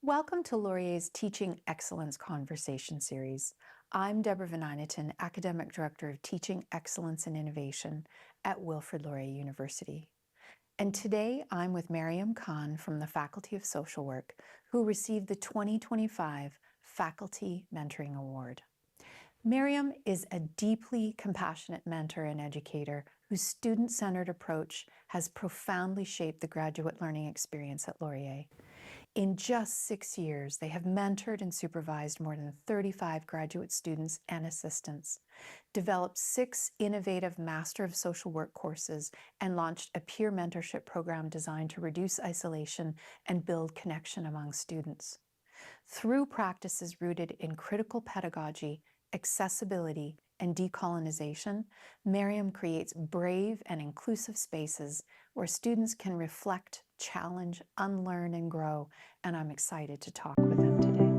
Welcome to Laurier's Teaching Excellence Conversation Series. I'm Deborah Van Eyneton, Academic Director of Teaching Excellence and Innovation at Wilfrid Laurier University. And today I'm with Maryam Khan from the Faculty of Social Work, who received the 2025 Faculty Mentoring Award. Maryam is a deeply compassionate mentor and educator whose student-centered approach has profoundly shaped the graduate learning experience at Laurier. In just 6 years, they have mentored and supervised more than 35 graduate students and assistants, developed 6 innovative Master of Social Work courses, and launched a peer mentorship program designed to reduce isolation and build connection among students. Through practices rooted in critical pedagogy, accessibility, and decolonization, Maryam creates brave and inclusive spaces where students can reflect, challenge, unlearn, and grow, and I'm excited to talk with them today.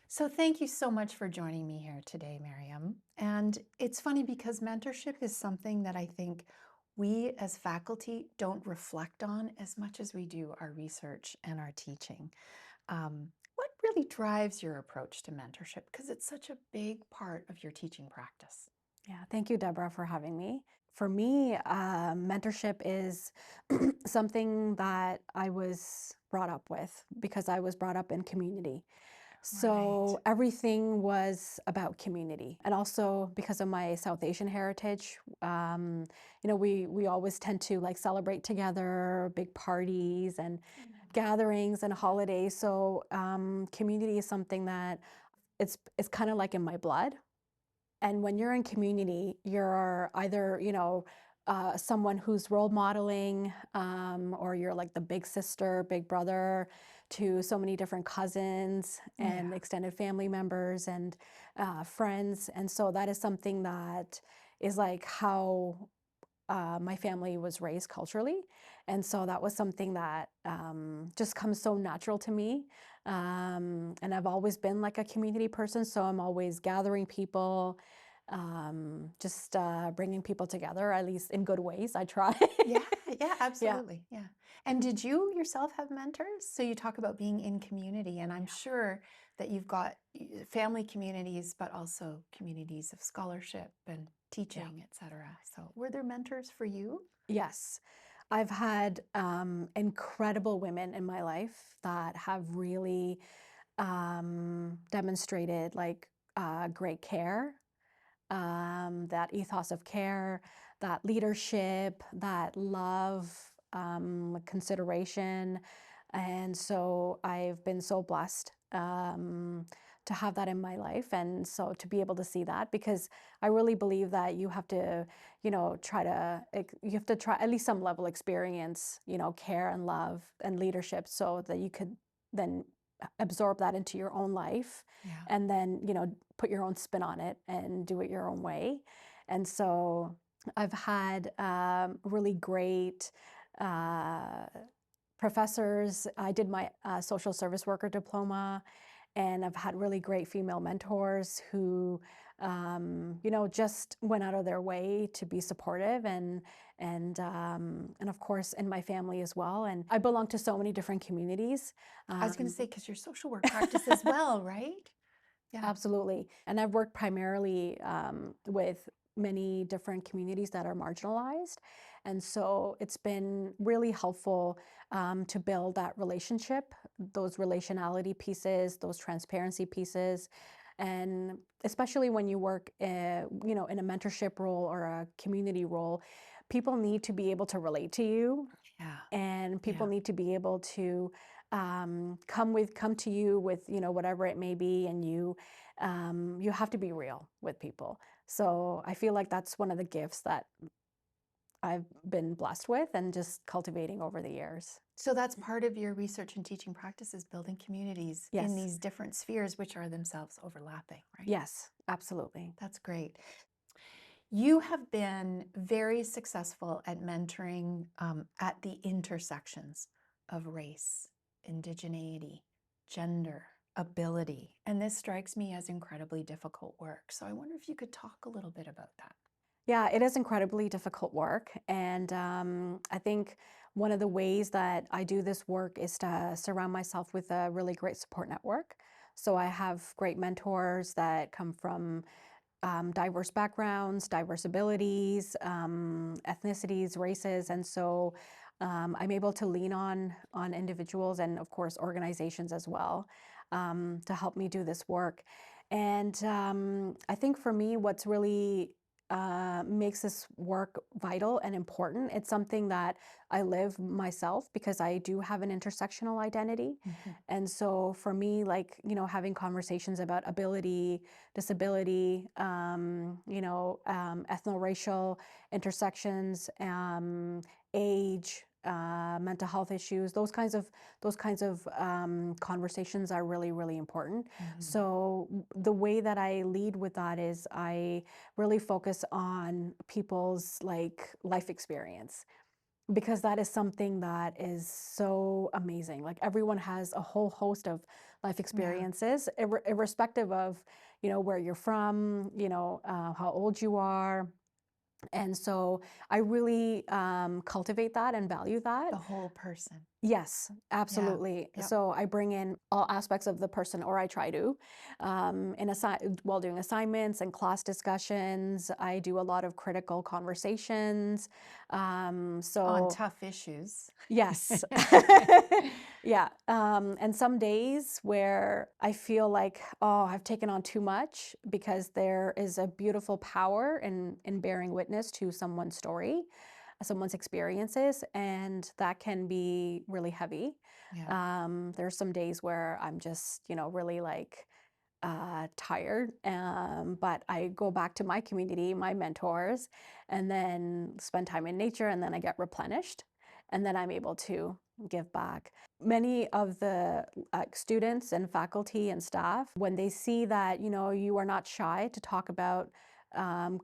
So thank you so much for joining me here today, Maryam. And it's funny because mentorship is something that I think we as faculty don't reflect on as much as we do our research and our teaching. What really drives your approach to mentorship? Because it's such a big part of your teaching practice. Yeah, thank you, Deborah, for having me. For me, mentorship is something that I was brought up with because I was brought up in community. So Right. everything was about community. And also because of my South Asian heritage, we always tend to like celebrate together, big parties and gatherings and holidays. So community is something that it's kind of like in my blood. And when you're in community, you're either, someone who's role modeling, or you're like the big sister, big brother to so many different cousins and Yeah. extended family members and friends. And so that is something that is like how my family was raised culturally. And so that was something that just comes so natural to me. And I've always been like a community person. So I'm always gathering people, just bringing people together, at least in good ways. I try. Yeah, yeah, Yeah. absolutely. Yeah. And did you yourself have mentors? So you talk about being in community, and I'm sure that you've got family communities, but also communities of scholarship and Yeah. teaching, etc. So were there mentors for you? Yes. I've had incredible women in my life that have really demonstrated like great care, that ethos of care, that leadership, that love, consideration. And so I've been so blessed to have that in my life. And so to be able to see that, because I really believe that you have to, you have to try at least some level experience, care and love and leadership so that you could then absorb that into your own life Yeah. and then put your own spin on it and do it your own way. And so I've had really great uh, professors. I did my social service worker diploma, and I've had really great female mentors who just went out of their way to be supportive and of course in my family as well. And I belong to so many different communities. I was going to um, say, because your social work practice as well, right? Yeah. Absolutely. And I've worked primarily with many different communities that are marginalized. And so it's been really helpful to build that relationship, those relationality pieces, those transparency pieces. And especially when you work, in a mentorship role or a community role, people need to be able to relate to you, Yeah. and people Yeah. need to be able to come to you with whatever it may be, and you have to be real with people. So I feel like that's one of the gifts that I've been blessed with and just cultivating over the years. So that's part of your research and teaching practice is building communities in Yes. these different spheres, which are themselves overlapping, right? Yes, absolutely. That's great. You have been very successful at mentoring at the intersections of race, indigeneity, gender, ability, and this strikes me as incredibly difficult work. So I wonder if you could talk a little bit about that. Yeah, it is incredibly difficult work. And I think one of the ways that I do this work is to surround myself with a really great support network. So I have great mentors that come from diverse backgrounds, diverse abilities, ethnicities, races, and so I'm able to lean on individuals and, of course, organizations as well to help me do this work. And I think for me, what's really makes this work vital and important. It's something that I live myself because I do have an intersectional identity. Mhm. And so for me, like, having conversations about ability, disability, ethno-racial intersections, age, mental health issues, those kinds of conversations are really, really important. Mhm. So the way that I lead with that is I really focus on people's like life experience because that is something that is so amazing. Like everyone has a whole host of life Yeah, experiences, irrespective of, where you're from, how old you are. And so I really cultivate that and value that. the whole person. Yes, Yeah. absolutely. Yep. So I bring in all aspects of the person, or I try to, while doing assignments and class discussions. I do a lot of critical conversations. On So tough issues. yes, yeah. And some days where I feel like, oh, I've taken on too much because there is a beautiful power in bearing witness to someone's story, someone's experiences, and that can be really heavy. Yeah. There's some days where I'm just, really like tired, but I go back to my community, my mentors, and then spend time in nature, and then I get replenished, and then I'm able to give back. Many of the students and faculty and staff, when they see that you are not shy to talk about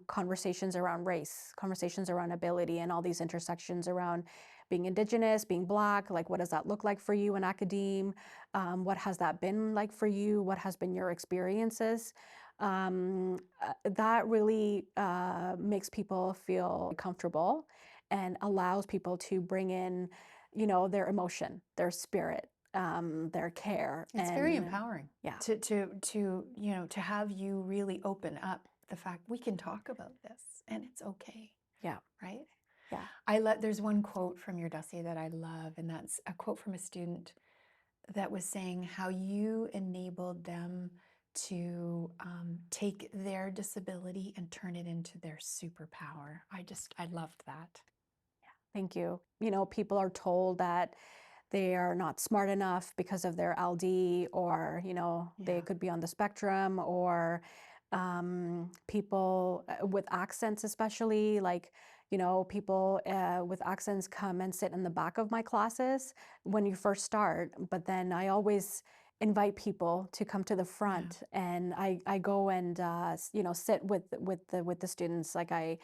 conversations around race, conversations around ability, and all these intersections around being Indigenous, being Black, like what does that look like for you in academe? What has that been like for you? What has been your experiences? That really makes people feel comfortable and allows people to bring in, their emotion, their spirit, their care, It's very and empowering yeah, to have you really open up the fact we can talk about this and it's okay, yeah, right? yeah. There's one quote from your dossier that I love, and that's a quote from a student that was saying how you enabled them to take their disability and turn it into their superpower. I loved that. Thank you. People are told that they are not smart enough because of their LD, or, they Yeah. could be on the spectrum, or people with accents, especially like, people with accents come and sit in the back of my classes when you first start. But then I always invite people to come to the Yeah. front, and I go and sit with the students. Like I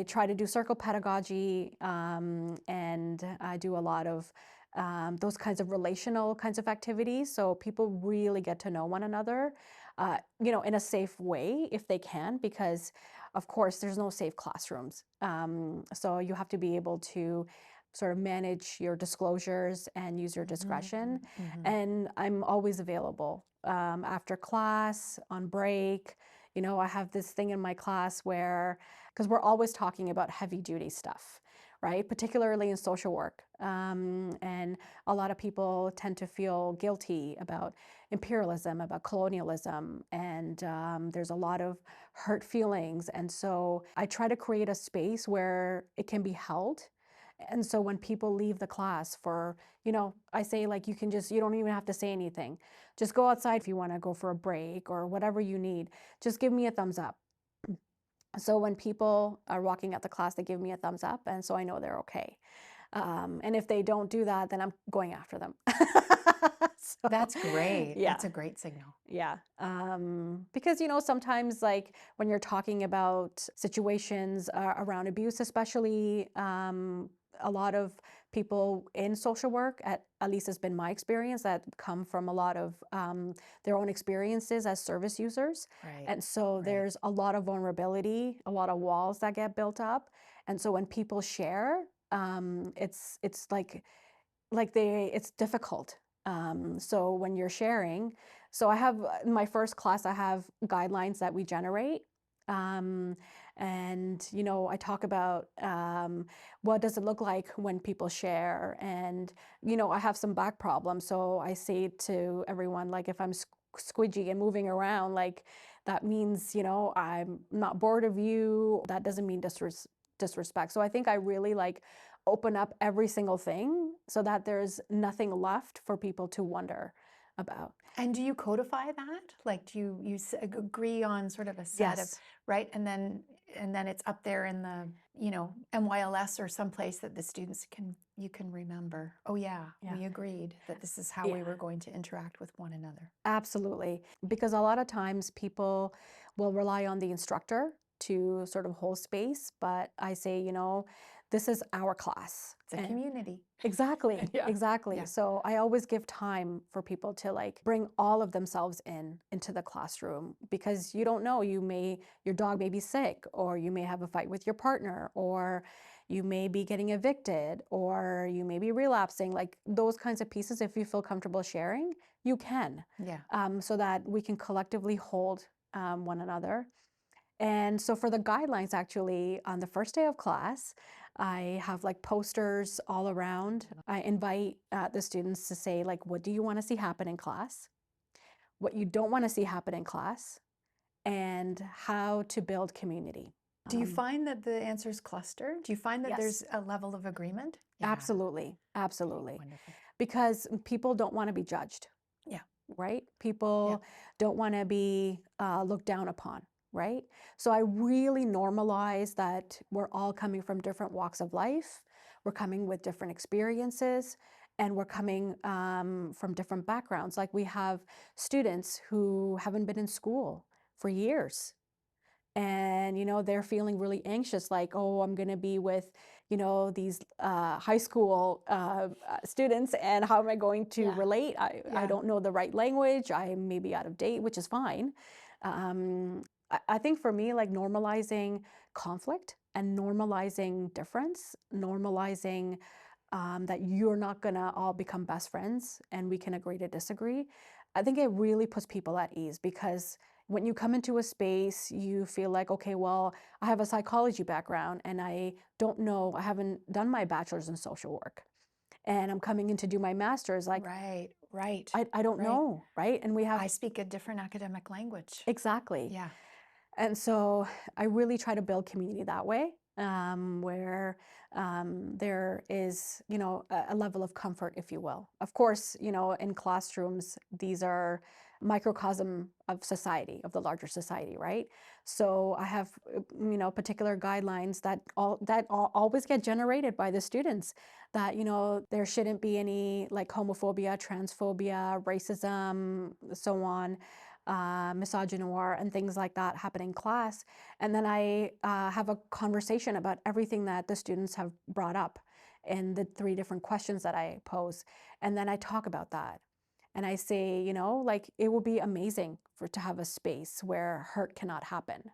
try to do circle pedagogy, and I do a lot of those kinds of relational kinds of activities. So people really get to know one another, in a safe way if they can, because of course there's no safe classrooms. So you have to be able to sort of manage your disclosures and use your Hmm. discretion. Hmm. And I'm always available after class, on break. I have this thing in my class where, because we're always talking about heavy duty stuff, right? Particularly in social work. And a lot of people tend to feel guilty about imperialism, about colonialism, and there's a lot of hurt feelings. And so I try to create a space where it can be held. And so when people leave the class for, I say, like, you don't even have to say anything. Just go outside if you want to go for a break or whatever you need. Just give me a thumbs up. So when people are walking out the class, they give me a thumbs up, and so I know they're okay. And if they don't do that, then I'm going after them. So, That's great. yeah. That's a great signal. Yeah. Because, sometimes like when you're talking about situations around abuse, especially, a lot of people in social work, at least has been my experience, that come from a lot of their own experiences as service users. Right. And so Right. there's a lot of vulnerability, a lot of walls that get built up. And so when people share, it's it's difficult. So when you're sharing, so I have in my first class, I have guidelines that we generate. Um, and, I talk about what does it look like when people share. And, I have some back problems. So I say to everyone, like, if I'm squidgy and moving around, like, that means, I'm not bored of you. That doesn't mean disrespect. So I think I really like open up every single thing so that there's nothing left for people to wonder about. And do you codify that? Like, do you agree on sort of a set of, Yes. right? And then it's up there in the, MYLS or someplace that the students you can remember. Oh yeah, Yeah. we agreed that this is how we Yeah. were going to interact with one another. Absolutely. Because a lot of times people will rely on the instructor to sort of hold space, but I say, this is our class. It's a And community. exactly, Yeah. exactly. Yeah. So I always give time for people to like bring all of themselves into the classroom, because you don't know, your dog may be sick, or you may have a fight with your partner, or you may be getting evicted, or you may be relapsing, like those kinds of pieces. If you feel comfortable sharing, you can, Yeah. so that we can collectively hold one another. And so for the guidelines, actually, on the first day of class, I have like posters all around. I invite the students to say, like, what do you want to see happen in class? What you don't want to see happen in class? And how to build community. Do you find that the answers cluster? Do you find that there's Yes, a level of agreement? Yeah. absolutely. Okay, Absolutely. wonderful. Because people don't want to be judged, Yeah. right? Yeah. People don't want to be looked down upon, right? So I really normalize that we're all coming from different walks of life. We're coming with different experiences, and we're coming from different backgrounds. Like, we have students who haven't been in school for years. And, they're feeling really anxious, like, oh, I'm going to be with, these high school students, and how am I going to Yeah. relate? I Yeah. don't know the right language. I may be out of date, which is fine. I think for me, like, normalizing conflict and normalizing difference, normalizing that you're not going to all become best friends and we can agree to disagree. I think it really puts people at ease, because when you come into a space, you feel like, okay, well, I have a psychology background and I don't know, I haven't done my bachelor's in social work, and I'm coming in to do my master's. Like, Right. Right. I don't Right. know, right? And we I have, speak a different academic language. exactly. Yeah. And so I really try to build community that way, where there is, a level of comfort, if you will. Of course, in classrooms, these are microcosm of society, of the larger society, right? So I have, particular guidelines that always get generated by the students, that, there shouldn't be any like homophobia, transphobia, racism, so on, misogynoir and things like that happen in class. And then I have a conversation about everything that the students have brought up in the 3 different questions that I pose. And then I talk about that. And I say, like, it will be amazing to have a space where hurt cannot happen.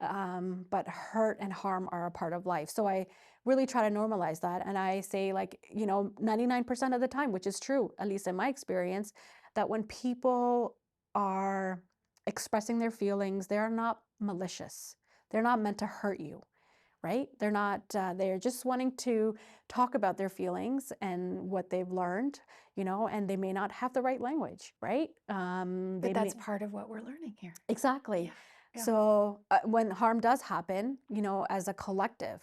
But hurt and harm are a part of life. So I really try to normalize that. And I say, like, 99% of the time, which is true, at least in my experience, that when people are expressing their feelings, they're not malicious. They're not meant to hurt you, right? They're not, they're just wanting to talk about their feelings and what they've learned, and they may not have the right language, right? But that's part of what we're learning here. Exactly. Yeah. Yeah. So when harm does happen, as a collective,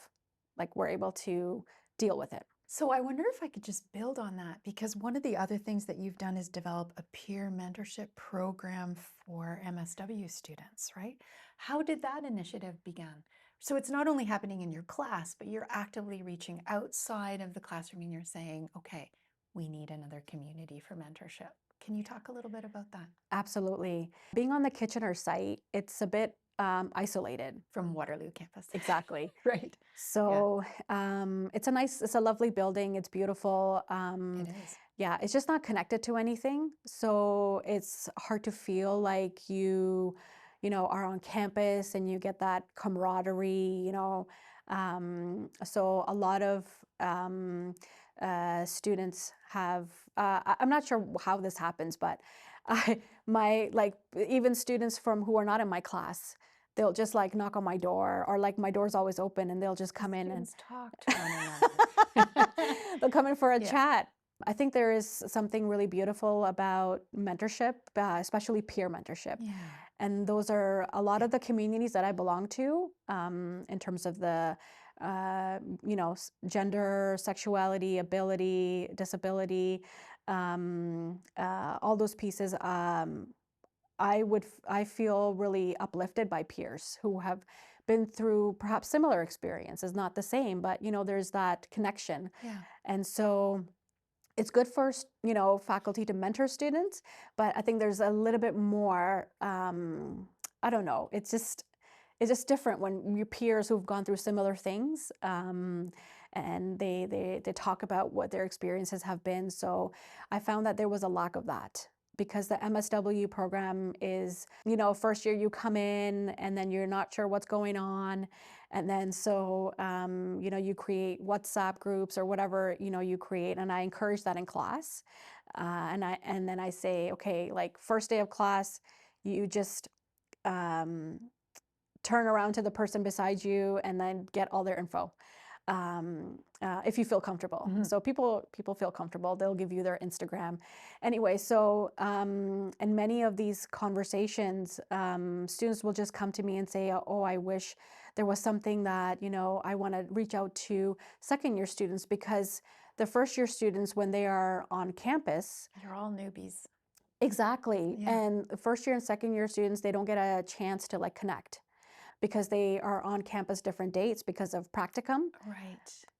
like, we're able to deal with it. So I wonder if I could just build on that, because one of the other things that you've done is develop a peer mentorship program for MSW students, right? How did that initiative begin? So it's not only happening in your class, but you're actively reaching outside of the classroom and you're saying, okay, we need another community for mentorship. Can you talk a little bit about that? Absolutely. Being on the Kitchener site, it's a bit isolated. From Waterloo campus. Exactly. Right. So it's a lovely building. It's beautiful. It is. Yeah, it's just not connected to anything. So it's hard to feel like are on campus and you get that camaraderie. So a lot of students have, I'm not sure how this happens, but even students from who are not in my class, they'll just like knock on my door, or like my door's always open and they'll just come in and Students talk to one another. they'll come in for a Yeah. chat. I think there is something really beautiful about mentorship, especially peer mentorship. Yeah. And those are a lot of the communities that I belong to, in terms of the, gender, sexuality, ability, disability, all those pieces. I feel really uplifted by peers who have been through perhaps similar experiences, not the same, but there's that connection. Yeah. And so it's good for faculty to mentor students, but I think there's a little bit more. I don't know. It's just different when your peers who've gone through similar things, and they talk about what their experiences have been. So I found that there was a lack of that. Because the MSW program is, first year you come in and then you're not sure what's going on. And then so, you create WhatsApp groups or whatever, you create. And I encourage that in class. And then I say, okay, like first day of class, you just turn around to the person beside you and then get all their info. If you feel comfortable. So people feel comfortable, they'll give you their Instagram. Anyway, so in many of these conversations, students will just come to me and say, oh, I wish there was something that, I want to reach out to second year students, because the first year students, when they are on campus. You're all newbies. Exactly. Yeah. And the first year and second year students, they don't get a chance to like connect, because they are on campus different dates because of practicum. Right.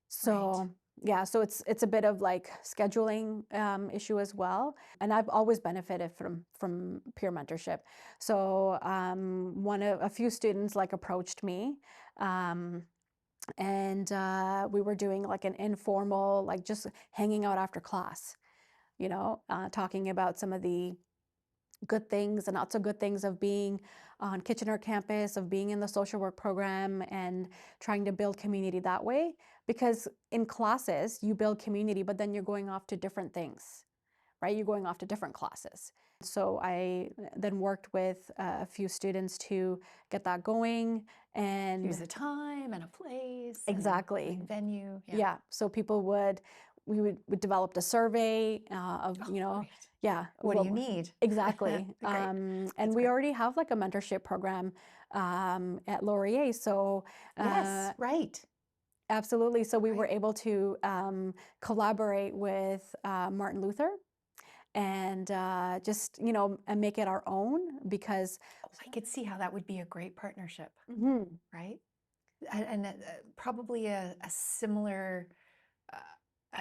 So yeah, so it's a bit of like scheduling issue as well. And I've always benefited from peer mentorship. So a few students like approached me, and we were doing like an informal, like just hanging out after class, talking about some of the good things and not so good things of being on Kitchener campus, of being in the social work program, and trying to build community that way. Because in classes, you build community, but then you're going off to different things, right? You're going off to different classes. So I then worked with a few students to get that going. And Choose a time and a place. Exactly. And venue. Yeah. So we would develop a survey of, Great. yeah. What do you need? Exactly. Great. And That's we great. already have like a mentorship program at Laurier. So Yes, right. absolutely. So we were Right. able to collaborate with Martin Luther, and just, and make it our own, because I could see how that would be a great partnership, Mhm. right? And probably a similar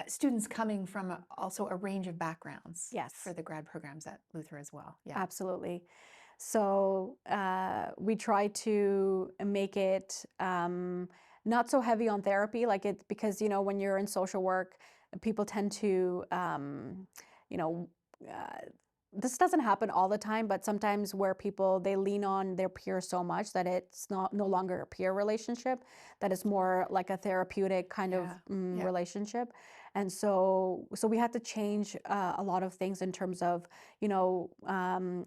students coming from also a range of backgrounds. Yes. For the grad programs at Luther as well. Yeah. Absolutely. So we try to make it not so heavy on therapy, because when you're in social work, people tend to, you know, uh, this doesn't happen all the time, but sometimes where people they lean on their peer so much that it's no longer a peer relationship, that it's more like a therapeutic kind of Yeah. relationship. And so we had to change a lot of things in terms of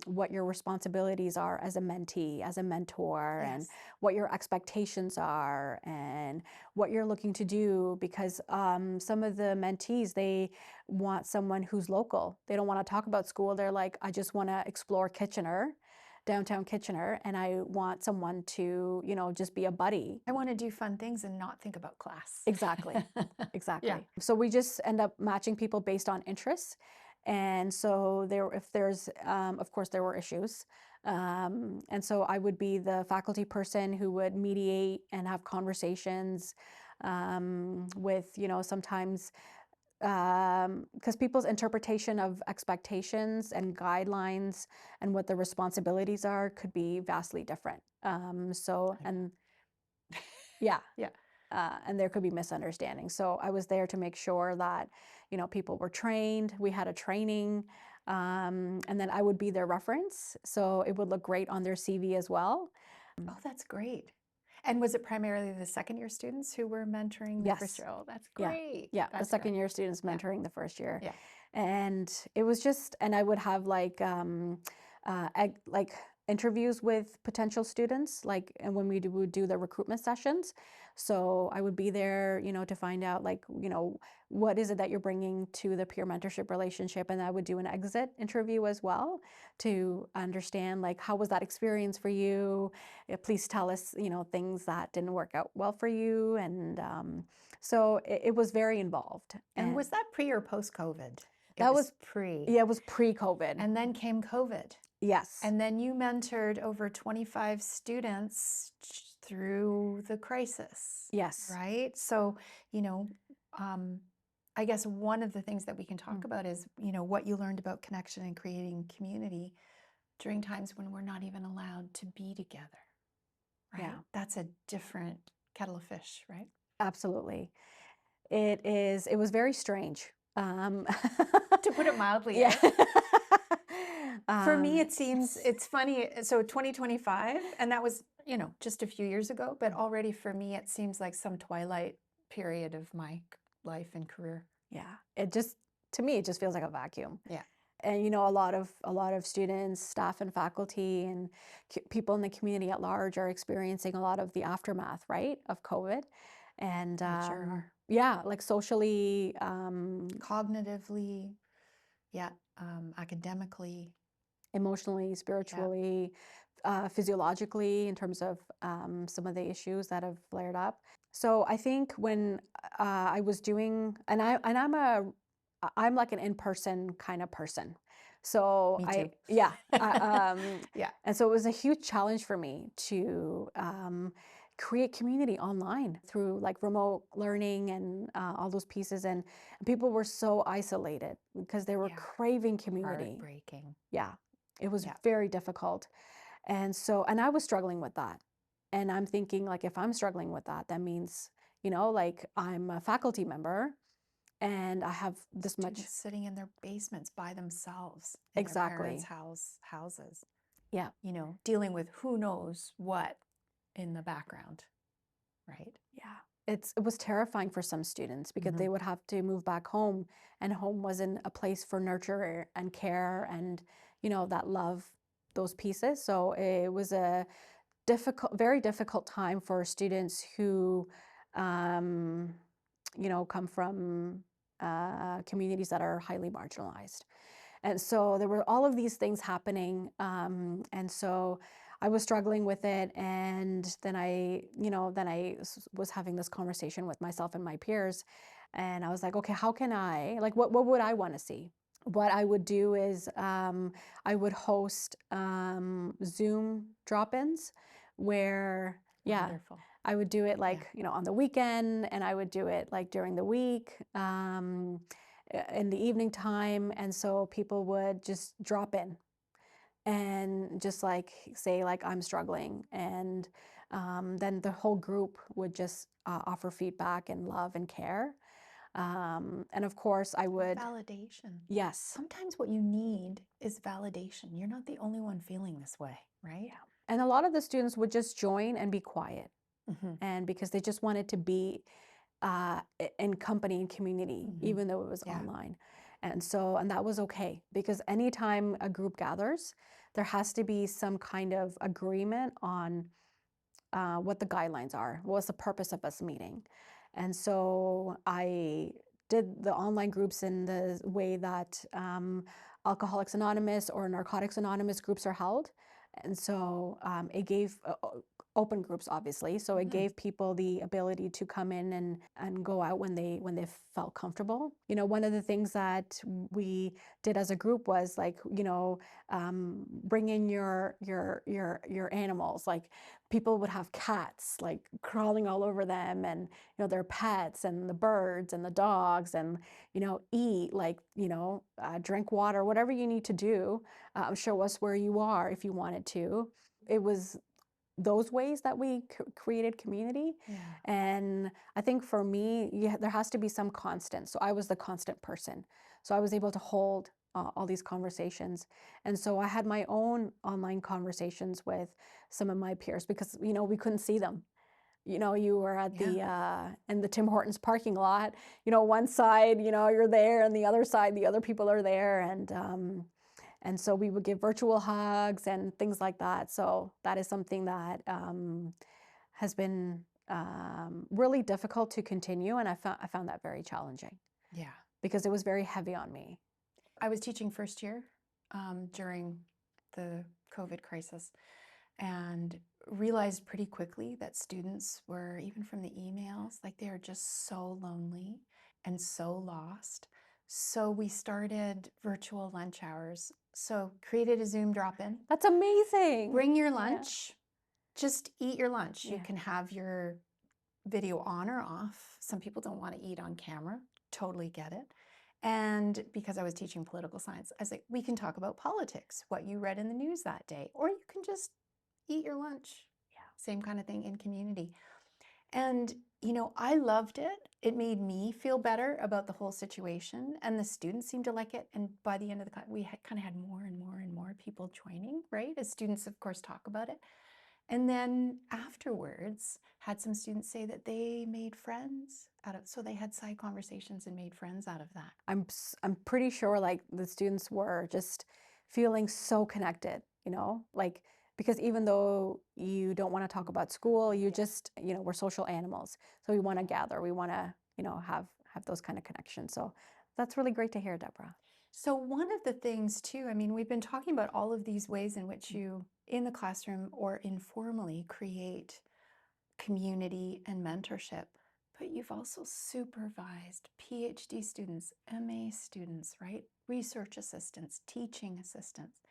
what your responsibilities are as a mentee, as a mentor, and Yes. what your expectations are, and what you're looking to do. Because some of the mentees, they want someone who's local. They don't want to talk about school. They're like, I just want to explore Kitchener, downtown Kitchener, and I want someone to, just be a buddy. I want to do fun things and not think about class. Exactly. Exactly. Yeah. So we just end up matching people based on interests. And so if there's, of course, there were issues. And so I would be the faculty person who would mediate and have conversations with, sometimes because people's interpretation of expectations and guidelines and what the responsibilities are could be vastly different. And yeah, Yeah. and there could be misunderstandings. So I was there to make sure that, people were trained. We had a training, and then I would be their reference. So it would look great on their CV as well. Oh, that's great. And was it primarily the second year students who were mentoring the first Yes. year? Oh, that's Yeah. great. Yeah. The That's second great. year students Yeah. mentoring the first year. Yeah. And it was just, and I would have like interviews with potential students, like, and when we would do the recruitment sessions. So I would be there, to find out, like, what is it that you're bringing to the peer mentorship relationship, and I would do an exit interview as well to understand, like, how was that experience for you? Please tell us, things that didn't work out well for you, and so it was very involved. And was that pre or post COVID? That was pre. Yeah, it was pre-COVID. And then came COVID. Yes. And then you mentored over 25 students through the crisis. Yes. Right? So, I guess one of the things that we can talk about is, what you learned about connection and creating community during times when we're not even allowed to be together. Right? Yeah. That's a different kettle of fish, right? Absolutely. It was very strange. To put it mildly. Yeah. For me, it's funny. So 2025, and that was, just a few years ago, but already for me, it seems like some twilight period of my life and career. Yeah. To me, it just feels like a vacuum. Yeah. And, a lot of students, staff and faculty and people in the community at large are experiencing a lot of the aftermath, right, of COVID. And sure are. yeah, like socially, cognitively, yeah, academically, emotionally, spiritually, physiologically, in terms of some of the issues that have flared up. So I think when I was doing, I'm like an in-person kind of person. So Me too. yeah, yeah. And so it was a huge challenge for me to create community online through like remote learning and all those pieces. And people were so isolated because they were craving community. Heartbreaking. Yeah, it was very difficult. And I was struggling with that. And I'm thinking, like, if I'm struggling with that, that means, like, I'm a faculty member and I have this Students much sitting in their basements by themselves in exactly their parents' houses. Yeah. Dealing with who knows what in the background, right? Yeah. It was terrifying for some students because they would have to move back home, and home wasn't a place for nurture and care and, that love, those pieces. So it was a very difficult time for students who, come from communities that are highly marginalized. And so there were all of these things happening. And so I was struggling with it. And then I was having this conversation with myself and my peers. And I was like, okay, how can I, like, what would I want to see? What I would do is I would host Zoom drop-ins where, Wonderful. I would do it like, on the weekend, and I would do it like during the week, in the evening time. And so people would just drop in and just like say, like, I'm struggling. And then the whole group would just offer feedback and love and care. And of course I would. Validation. Yes. Sometimes what you need is validation. You're not the only one feeling this way, right? Yeah. And a lot of the students would just join and be quiet. And because they just wanted to be in company and community, even though it was online. And that was okay, because anytime a group gathers, there has to be some kind of agreement on what the guidelines are. What's the purpose of us meeting? And so I did the online groups in the way that Alcoholics Anonymous or Narcotics Anonymous groups are held. And so it gave open groups, obviously. So it gave people the ability to come in and go out when they felt comfortable. You know, one of the things that we did as a group was like, you know, bring in your animals. Like people would have cats like crawling all over them, and you know their pets and the birds and the dogs, and you know eat like you know drink water, whatever you need to do. Show us where you are if you wanted to. It was those ways that we created community. Yeah. And I think for me, there has to be some constant. So I was the constant person. So I was able to hold all these conversations. And so I had my own online conversations with some of my peers because, you know, we couldn't see them. You know, you were at Yeah. in the Tim Hortons parking lot, you know, one side, you know, you're there, and the other side, the other people are there. And so we would give virtual hugs and things like that. So that is something that has been really difficult to continue. And I found that very challenging Yeah. because it was very heavy on me. I was teaching first year during the COVID crisis and realized pretty quickly that students were, even from the emails, like they were just so lonely and so lost. So we started virtual lunch hours. So created a Zoom drop-in. That's amazing. Bring your Yeah. lunch. Just eat your lunch. You Yeah. can have your video on or off. Some people don't want to eat on camera. Totally get it. And because I was teaching political science, I was like, we can talk about politics, what you read in the news that day, or you can just eat your lunch. Yeah. Same kind of thing in community. And, you know, I loved it. It made me feel better about the whole situation, and the students seemed to like it. And by the end of the class, we kind of had more and more and more people joining, right? As students, of course, talk about it. And then afterwards, had some students say that they made friends out of, so they had side conversations and made friends out of that. I'm pretty sure like the students were just feeling so connected, you know, like because even though you don't want to talk about school, you just, you know, we're social animals. So we want to gather, we want to, you know, have those kind of connections. So that's really great to hear, Deborah. So one of the things too, I mean, we've been talking about all of these ways in which you, in the classroom or informally, create community and mentorship, but you've also supervised PhD students, MA students, right? Research assistants, teaching assistants.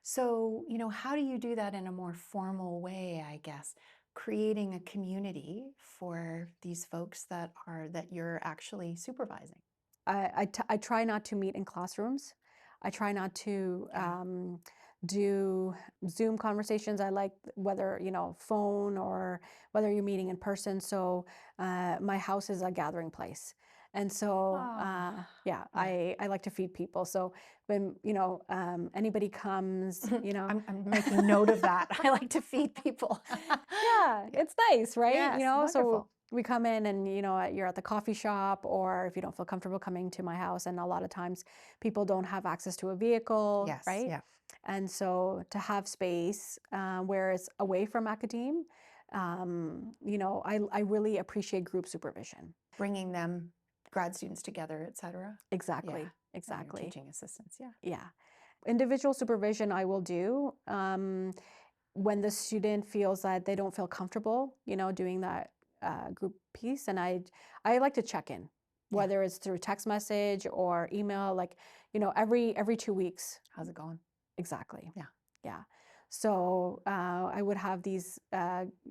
So, you know, how do you do that in a more formal way, I guess? Creating a community for these folks that you're actually supervising. I try not to meet in classrooms. I try not to do Zoom conversations. I like whether, you know, phone or whether you're meeting in person. So my house is a gathering place. And so, yeah, I like to feed people. So when, you know, anybody comes, you know, I'm making note of that. I like to feed people. yeah, it's nice, right? Yes, You know, so wonderful. we come in and, you know, you're at the coffee shop, or if you don't feel comfortable coming to my house, and a lot of times people don't have access to a vehicle, Yes, right? yeah. And so to have space where it's away from academe, you know, I really appreciate group supervision. Bringing them, grad students together, et cetera. Exactly, Yeah. exactly. Teaching assistants, yeah. Yeah. Individual supervision I will do when the student feels that they don't feel comfortable, you know, doing that group piece. And I like to check in, Yeah. whether it's through text message or email, like, you know, every 2 weeks. How's it going? Exactly. Yeah. Yeah. So I would have these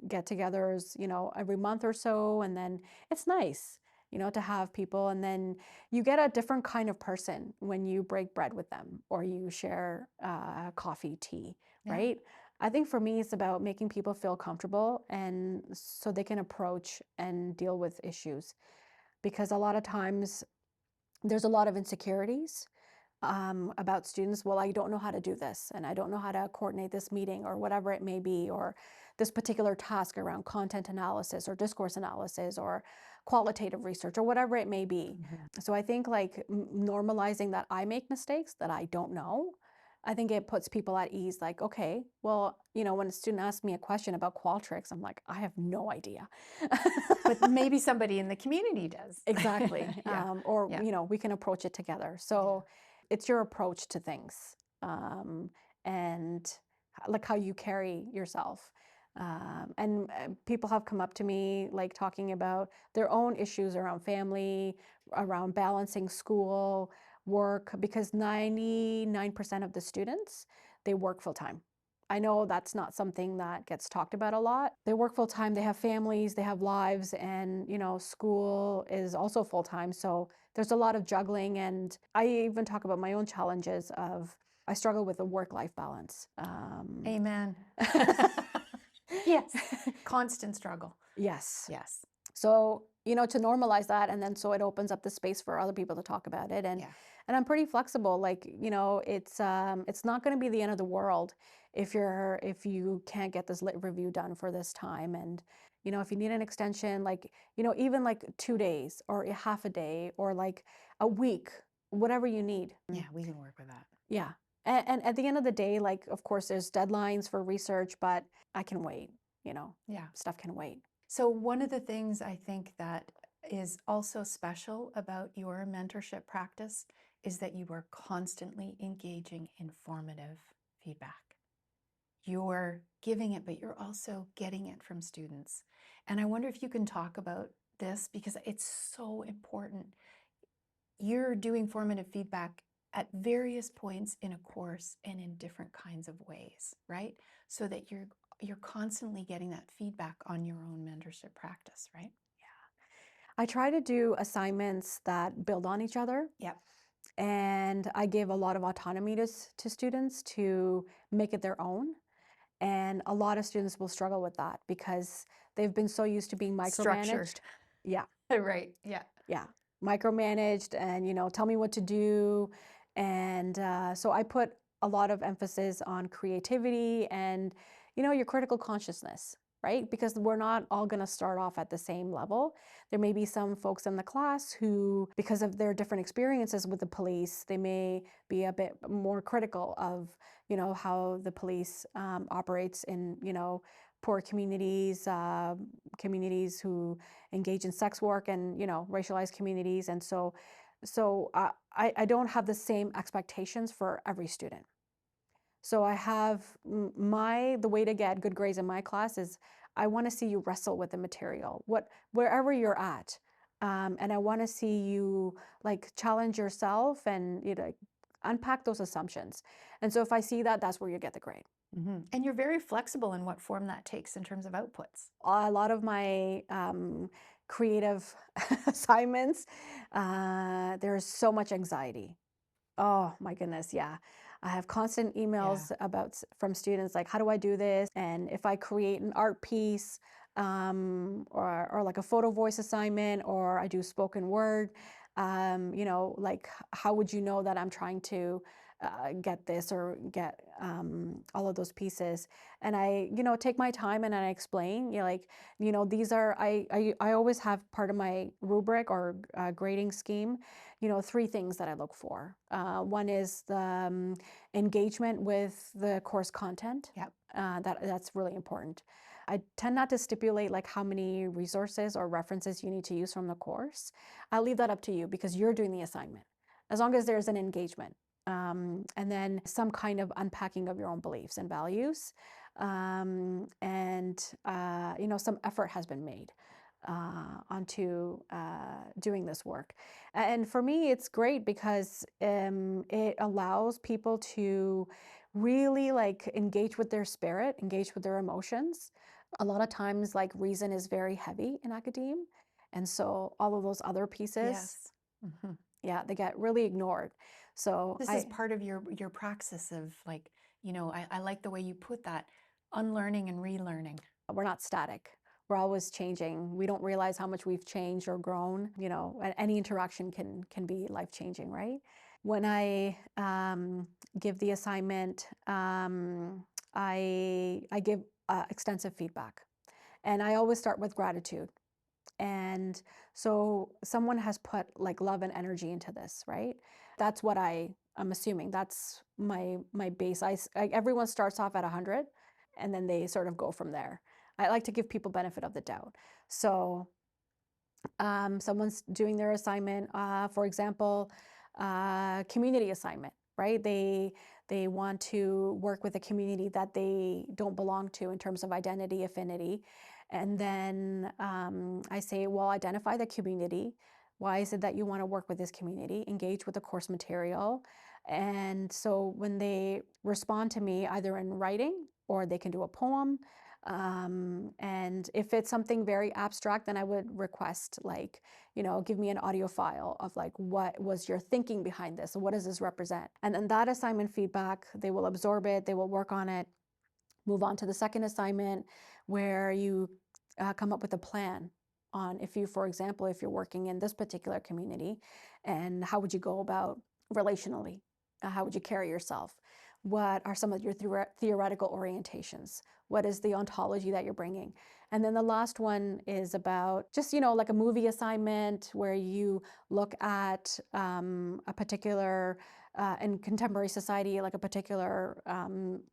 get-togethers, you know, every month or so, and then it's nice, you know, to have people, and then you get a different kind of person when you break bread with them or you share coffee, tea, Yeah. right? I think for me, it's about making people feel comfortable and so they can approach and deal with issues, because a lot of times there's a lot of insecurities about students. Well, I don't know how to do this, and I don't know how to coordinate this meeting or whatever it may be, or this particular task around content analysis or discourse analysis or qualitative research or whatever it may be. So I think like normalizing that I make mistakes, that I don't know. I think it puts people at ease, like, okay, well, you know, when a student asks me a question about Qualtrics, I'm like, I have no idea. But maybe somebody in the community does. Exactly. Yeah. Or, Yeah. you know, we can approach it together. So it's your approach to things and like how you carry yourself. And people have come up to me like talking about their own issues around family, around balancing school, work, because 99% of the students, they work full time. I know that's not something that gets talked about a lot. They work full time, they have families, they have lives, and school is also full time. So there's a lot of juggling. And I even talk about my own challenges of I struggle with a work-life balance. Amen. Yes. Constant struggle. Yes. Yes. So, to normalize that, and then so it opens up the space for other people to talk about it. And Yeah. and I'm pretty flexible. Like, it's not going to be the end of the world if you can't get this lit review done for this time. And if you need an extension, like, even like 2 days or a half a day or like a week, whatever you need. Yeah, we can work with that. Yeah. And at the end of the day, like, of course, there's deadlines for research, but I can wait. Yeah. Stuff can wait. So one of the things I think that is also special about your mentorship practice is that you are constantly engaging in formative feedback. You're giving it, but you're also getting it from students. And I wonder if you can talk about this because it's so important. You're doing formative feedback at various points in a course and in different kinds of ways, right? So that you're constantly getting that feedback on your own mentorship practice, right? I try to do assignments that build on each other. Yep. And I give a lot of autonomy to students to make it their own. And a lot of students will struggle with that because they've been so used to being Structure. micromanaged. Yeah, Right. Yeah. yeah. Micromanaged and, tell me what to do. And so I put a lot of emphasis on creativity and, your critical consciousness, right? Because we're not all going to start off at the same level. There may be some folks in the class who, because of their different experiences with the police, they may be a bit more critical of, how the police operates in, poor communities, communities who engage in sex work and racialized communities. And so I don't have the same expectations for every student. So I have the way to get good grades in my class is I want to see you wrestle with the material, wherever you're at. And I want to see you like challenge yourself and unpack those assumptions. And so if I see that, that's where you get the grade. And you're very flexible in what form that takes in terms of outputs. A lot of my creative assignments, there's so much anxiety. Oh my goodness, yeah. I have constant emails from students like, how do I do this? And if I create an art piece, or like a photo voice assignment, or I do spoken word, like how would you know that I'm trying to get this or get all of those pieces? And I, take my time and I explain, like, these are, I always have part of my rubric or grading scheme, 3 things that I look for. One is the engagement with the course content. Yep. That's really important. I tend not to stipulate like how many resources or references you need to use from the course. I'll leave that up to you because you're doing the assignment, as long as there's an engagement. And then some kind of unpacking of your own beliefs and values. And some effort has been made onto doing this work. And for me, it's great because it allows people to really like engage with their spirit, engage with their emotions. A lot of times, like reason is very heavy in academia. And so all of those other pieces, Yes. yeah, they get really ignored. So This is part of your praxis of like, I like the way you put that, unlearning and relearning. we're not static. We're always changing. We don't realize how much we've changed or grown. Any interaction can be life-changing, right? When I give the assignment, I give extensive feedback. And I always start with gratitude. And so someone has put like love and energy into this, right? That's what I'm assuming. That's my base. Everyone starts off at 100 and then they sort of go from there. I like to give people benefit of the doubt. So someone's doing their assignment, for example, community assignment. right? They want to work with a community that they don't belong to in terms of identity affinity. And then I say, well, identify the community. Why is it that you want to work with this community? Engage with the course material. And so when they respond to me either in writing or they can do a poem, and if it's something very abstract, then I would request, like, give me an audio file of like, what was your thinking behind this? What does this represent? And then that assignment feedback, they will absorb it, they will work on it, move on to the second assignment where you come up with a plan on, if you, for example, if you're working in this particular community, and how would you go about relationally? How would you carry yourself? What are some of your theoretical orientations? What is the ontology that you're bringing? And then the last one is about just, like a movie assignment where you look at a particular, in contemporary society, like a particular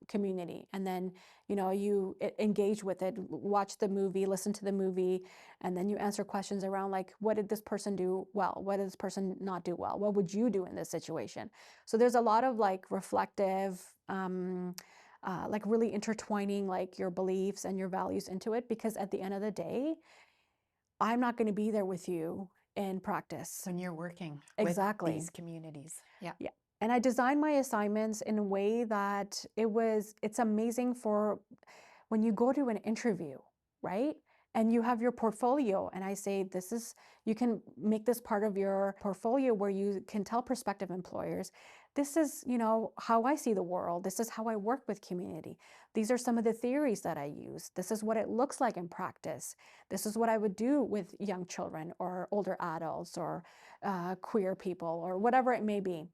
community. And then, you engage with it, watch the movie, listen to the movie, and then you answer questions around like, what did this person do well? What did this person not do well? What would you do in this situation? So there's a lot of like reflective, like really intertwining like your beliefs and your values into it, because at the end of the day, I'm not going to be there with you in practice. When you're working Exactly. with these communities. Yeah. Yeah. And I designed my assignments in a way that it's amazing for when you go to an interview, right? And you have your portfolio, and I say, you can make this part of your portfolio where you can tell prospective employers, this is, how I see the world. This is how I work with community. These are some of the theories that I use. This is what it looks like in practice. This is what I would do with young children or older adults or queer people or whatever it may be,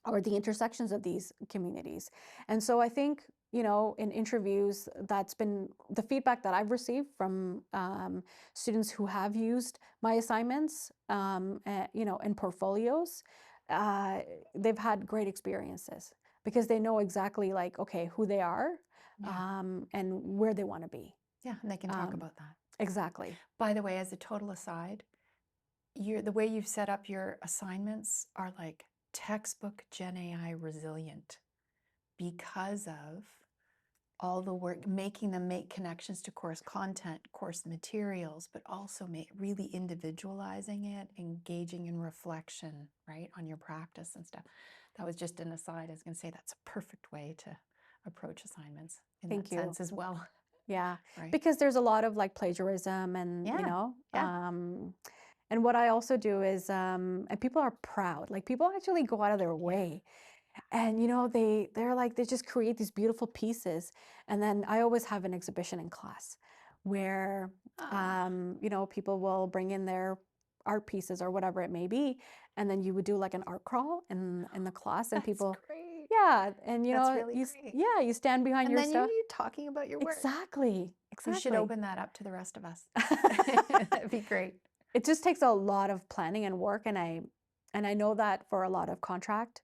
or the intersections of these communities. And so I think, in interviews, that's been the feedback that I've received from students who have used my assignments, in portfolios. Uh, they've had great experiences because they know exactly, like, okay, who they are, Yeah. and where they want to be. Yeah, and they can talk about that. Exactly. By the way, as a total aside, the way you've set up your assignments are like textbook Gen AI resilient because of all the work, making them make connections to course content, course materials, but also really individualizing it, engaging in reflection, right, on your practice and stuff. That was just an aside. I was going to say that's a perfect way to approach assignments in Thank that you. sense as well. Yeah, Right. because there's a lot of like plagiarism and, Yeah. Yeah. and what I also do is, and people are proud, like people actually go out of their way, and they just create these beautiful pieces. And then I always have an exhibition in class where, Ah, people will bring in their art pieces or whatever it may be, and then you would do like an art crawl in the class, and that's people, great. yeah, and That's really great. yeah, you stand behind And your then you stuff. talking about your work. Exactly, You should exactly. open that up to the rest of us. That'd be great. It just takes a lot of planning and work, and I know that for a lot of contract,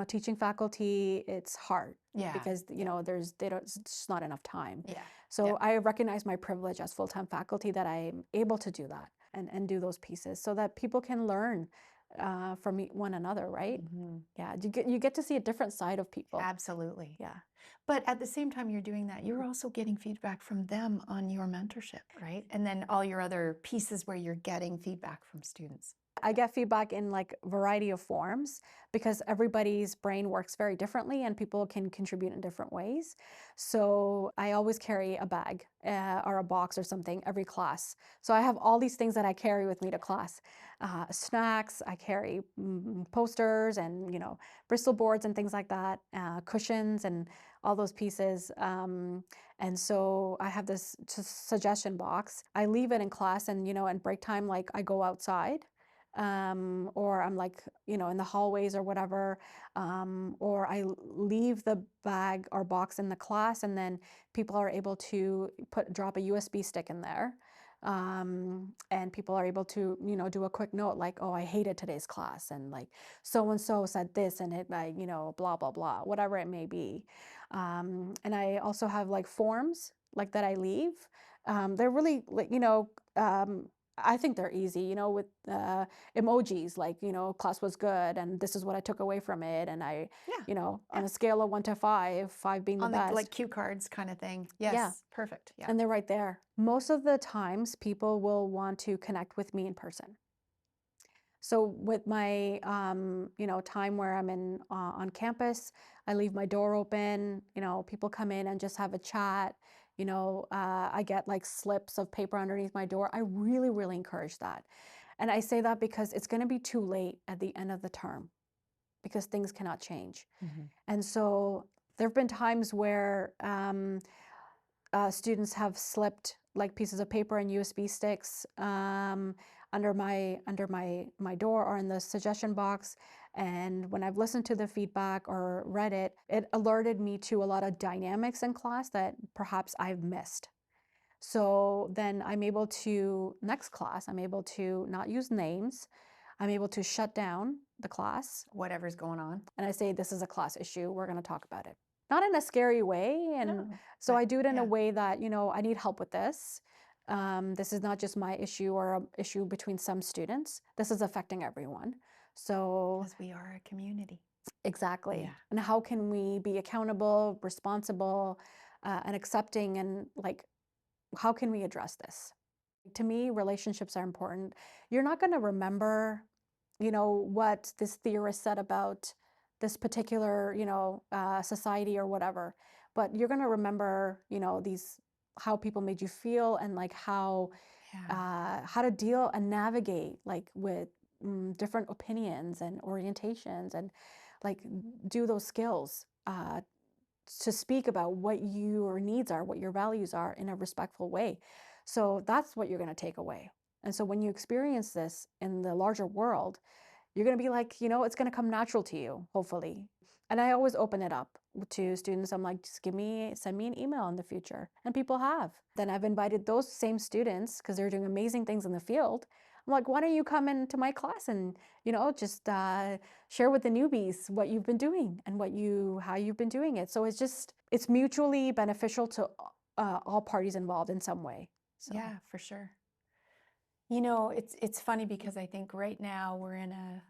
teaching faculty, it's hard Yeah. because it's just not enough time. Yeah. So Yeah. I recognize my privilege as full-time faculty that I'm able to do that and do those pieces so that people can learn from one another, right? Mhm. Yeah, you get to see a different side of people. Absolutely. Yeah. But at the same time you're doing that, you're also getting feedback from them on your mentorship, right? And then all your other pieces where you're getting feedback from students. I get feedback in like a variety of forms because everybody's brain works very differently and people can contribute in different ways. So I always carry a bag or a box or something every class. So I have all these things that I carry with me to class. Snacks, I carry posters and, Bristol boards and things like that, cushions and all those pieces. And so I have this suggestion box. I leave it in class, and, in break time, like I go outside, or I'm like, in the hallways or whatever, or I leave the bag or box in the class, and then people are able to drop a USB stick in there. And people are able to, do a quick note like, oh, I hated today's class, and like so and so said this, and it like, blah, blah, blah, whatever it may be. And I also have like forms like that I leave. They're really like, I think they're easy, with emojis, like, class was good and this is what I took away from it. And Yeah. on Yeah. a scale of 1 to 5, 5 being the On the like best. cue cards kind of thing. Yeah. Yes. Perfect. Yeah. And they're right there. Most of the times, people will want to connect with me in person. So with my, time where I'm on campus, I leave my door open. People come in and just have a chat. I get like slips of paper underneath my door. I really, really encourage that, and I say that because it's going to be too late at the end of the term because things cannot change. Hmm. And so there have been times where students have slipped like pieces of paper and USB sticks under my door or in the suggestion box. And when I've listened to the feedback or read it, it alerted me to a lot of dynamics in class that perhaps I've missed. So then I'm able to, next class, I'm able to not use names. I'm able to shut down the class Whatever's going on. and I say, this is a class issue. We're going to talk about it. Not in a scary way. And No. so But I do it in a yeah. way that, I need help with this. This is not just my issue or an issue between some students. This is affecting everyone. So, Because we are a community. exactly. Yeah. And how can we be accountable, responsible, and accepting? And like, how can we address this? To me, relationships are important. You're not going to remember what this theorist said about this particular, society or whatever. But you're going to remember, these how people made you feel and like Yeah. how to deal and navigate like with different opinions and orientations and like do those skills to speak about what your needs are, what your values are in a respectful way. So that's what you're going to take away. And so when you experience this in the larger world, you're going to be like, it's going to come natural to you, hopefully. And I always open it up to students. I'm like, just send me an email in the future. And people have. Then I've invited those same students because they're doing amazing things in the field. I'm like, why don't you come into my class and, just share with the newbies what you've been doing and how you've been doing it. So it's mutually beneficial to all parties involved in some way. So. Yeah, for sure. It's funny because I think right now we're in a,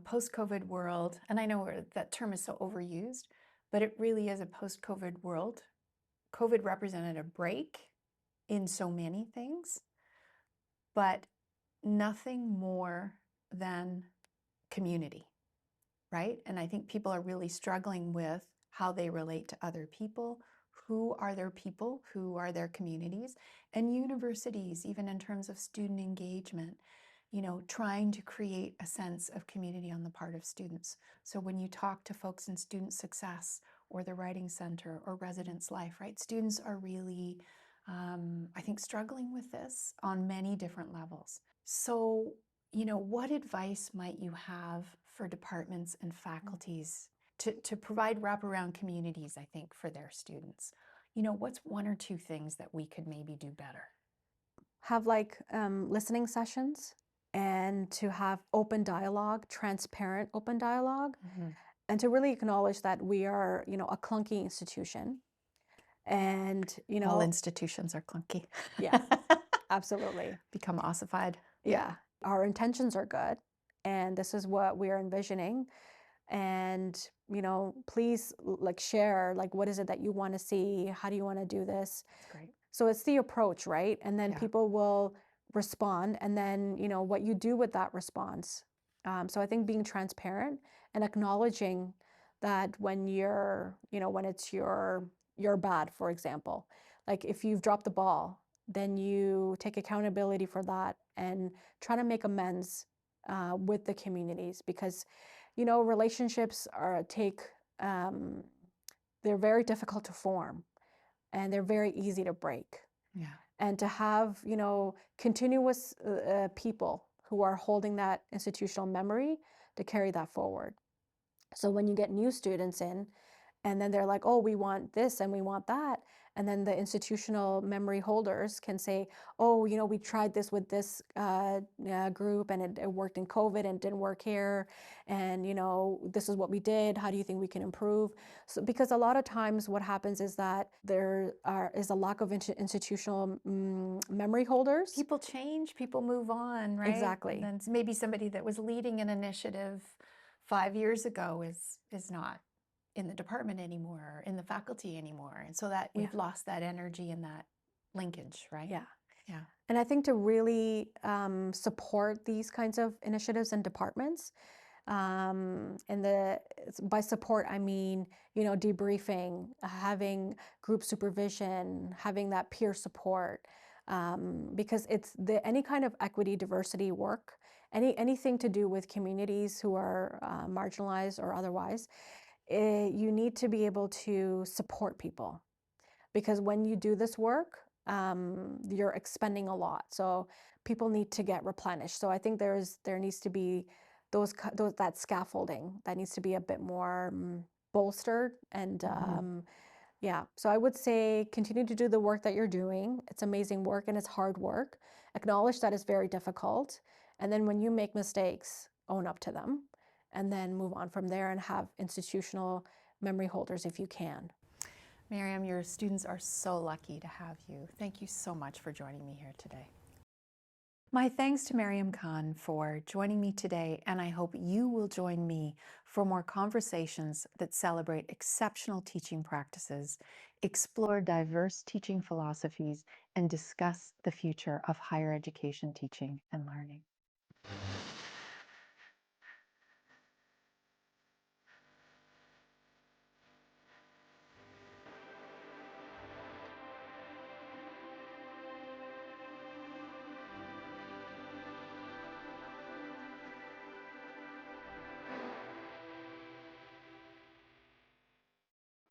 post-COVID world, and I know that term is so overused, but it really is a post-COVID world. COVID represented a break in so many things, but nothing more than community, right? And I think people are really struggling with how they relate to other people. Who are their people? Who are their communities? And universities, even in terms of student engagement, trying to create a sense of community on the part of students. So when you talk to folks in student success or the writing center or residence life, right? Students are really, I think, struggling with this on many different levels. So, what advice might you have for departments and faculties to provide wraparound communities, I think, for their students? What's one or two things that we could maybe do better? Have like listening sessions and to have open dialogue, transparent open dialogue, and to really acknowledge that we are, a clunky institution. And, All institutions are clunky. yeah, absolutely. Become ossified. Yeah. Our intentions are good. And this is what we are envisioning. And, please like share, like, what is it that you want to see? How do you want to do this? That's great. So it's the approach, right? And then Yeah. people will respond. And then, what you do with that response. So I think being transparent and acknowledging that when when it's your bad, for example, like if you've dropped the ball, then you take accountability for that and try to make amends with the communities because, relationships they're very difficult to form and they're very easy to break. Yeah. And to have, continuous people who are holding that institutional memory to carry that forward. So when you get new students in and then they're like, oh, we want this and we want that. And then the institutional memory holders can say, oh, we tried this with this group and it worked in COVID and it didn't work here. And, this is what we did. How do you think we can improve? So, because a lot of times what happens is that is a lack of institutional memory holders. People change, people move on, right? Exactly. And then maybe somebody that was leading an initiative 5 years ago is not in the department anymore, in the faculty anymore. And so that we've lost that energy and that linkage, right? Yeah. Yeah. And I think to really support these kinds of initiatives and departments, by support, I mean, debriefing, having group supervision, having that peer support, because any kind of equity, diversity work, anything to do with communities who are marginalized or otherwise, you need to be able to support people, because when you do this work, you're expending a lot. So people need to get replenished. So I think there needs to be that scaffolding that needs to be a bit more bolstered. And yeah, so I would say continue to do the work that you're doing. It's amazing work and it's hard work. Acknowledge that it's very difficult. And then when you make mistakes, own up to them and then move on from there and have institutional memory holders if you can. Maryam, your students are so lucky to have you. Thank you so much for joining me here today. My thanks to Maryam Khan for joining me today, and I hope you will join me for more conversations that celebrate exceptional teaching practices, explore diverse teaching philosophies, and discuss the future of higher education teaching and learning.